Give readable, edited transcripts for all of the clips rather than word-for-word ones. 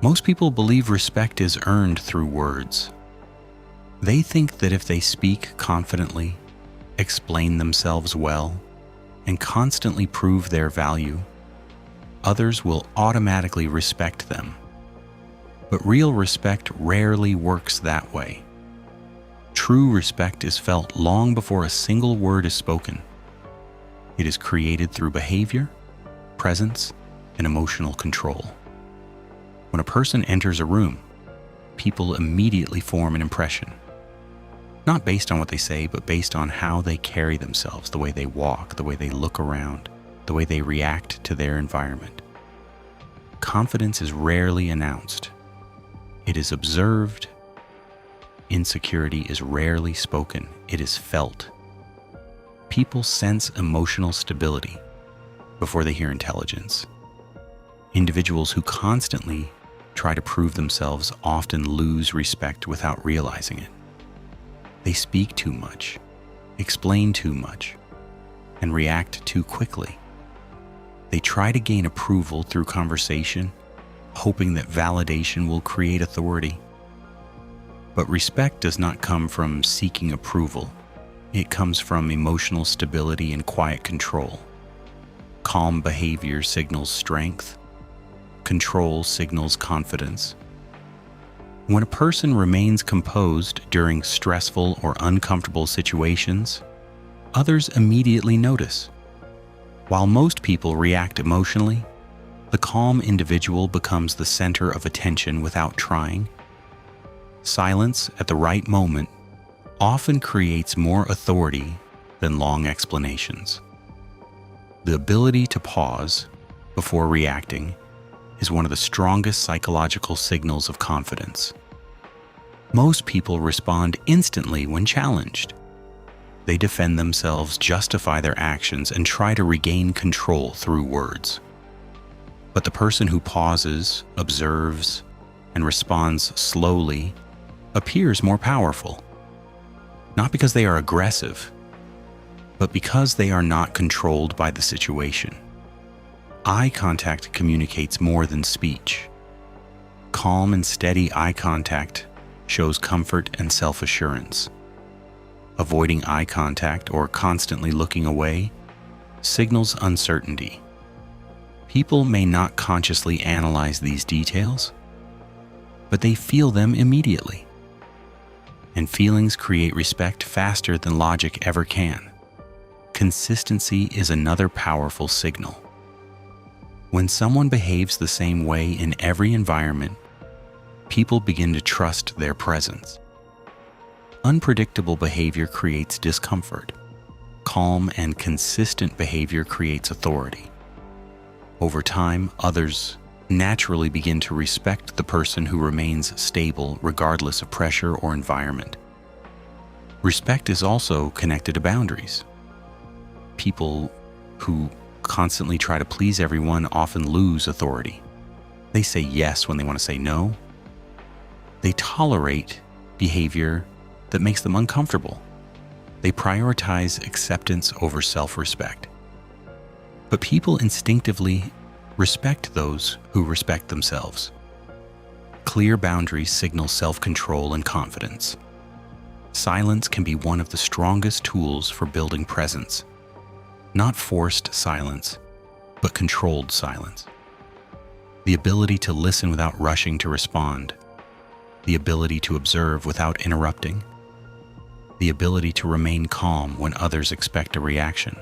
Most people believe respect is earned through words. They think that if they speak confidently, explain themselves well, and constantly prove their value, others will automatically respect them. But real respect rarely works that way. True respect is felt long before a single word is spoken. It is created through behavior, presence, and emotional control. When a person enters a room, people immediately form an impression. Not based on what they say, but based on how they carry themselves, the way they walk, the way they look around, the way they react to their environment. Confidence is rarely announced. It is observed. Insecurity is rarely spoken. It is felt. People sense emotional stability before they hear intelligence. Individuals who constantly try to prove themselves often lose respect without realizing it. They speak too much, explain too much, and react too quickly. They try to gain approval through conversation, hoping that validation will create authority. But respect does not come from seeking approval. It comes from emotional stability and quiet control. Calm behavior signals strength. Control signals confidence. When a person remains composed during stressful or uncomfortable situations, others immediately notice. While most people react emotionally, the calm individual becomes the center of attention without trying. Silence at the right moment often creates more authority than long explanations. The ability to pause before reacting is one of the strongest psychological signals of confidence. Most people respond instantly when challenged. They defend themselves, justify their actions, and try to regain control through words. But the person who pauses, observes, and responds slowly appears more powerful. Not because they are aggressive, but because they are not controlled by the situation. Eye contact communicates more than speech. Calm and steady eye contact shows comfort and self-assurance. Avoiding eye contact or constantly looking away signals uncertainty. People may not consciously analyze these details, but they feel them immediately. And feelings create respect faster than logic ever can. Consistency is another powerful signal. When someone behaves the same way in every environment, people begin to trust their presence. Unpredictable behavior creates discomfort. Calm and consistent behavior creates authority. Over time, others naturally begin to respect the person who remains stable regardless of pressure or environment. Respect is also connected to boundaries. People who constantly try to please everyone often lose authority. They say yes when they want to say no. They tolerate behavior that makes them uncomfortable. They prioritize acceptance over self-respect. But people instinctively respect those who respect themselves. Clear boundaries signal self-control and confidence. Silence can be one of the strongest tools for building presence. Not forced silence, but controlled silence. The ability to listen without rushing to respond. The ability to observe without interrupting. The ability to remain calm when others expect a reaction.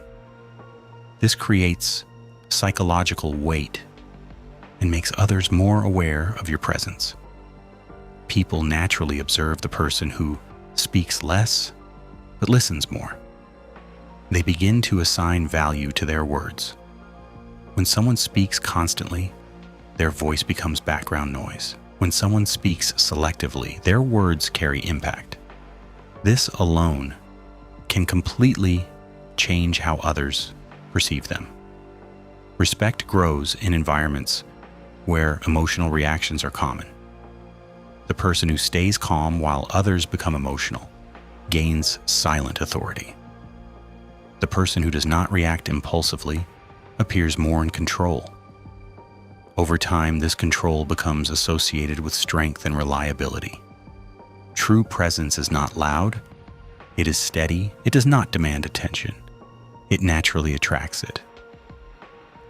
This creates psychological weight and makes others more aware of your presence. People naturally observe the person who speaks less but listens more. They begin to assign value to their words. When someone speaks constantly, their voice becomes background noise. When someone speaks selectively, their words carry impact. This alone can completely change how others perceive them. Respect grows in environments where emotional reactions are common. The person who stays calm while others become emotional gains silent authority. The person who does not react impulsively appears more in control. Over time, this control becomes associated with strength and reliability. True presence is not loud. It is steady. It does not demand attention. It naturally attracts it.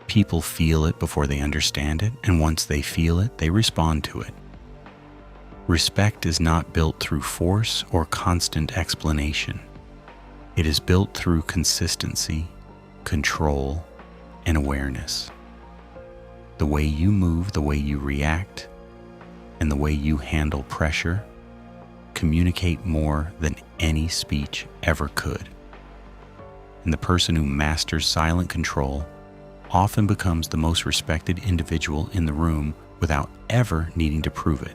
People feel it before they understand it, and once they feel it, they respond to it. Respect is not built through force or constant explanation. It is built through consistency, control, and awareness. The way you move, the way you react, and the way you handle pressure communicate more than any speech ever could. And the person who masters silent control often becomes the most respected individual in the room without ever needing to prove it.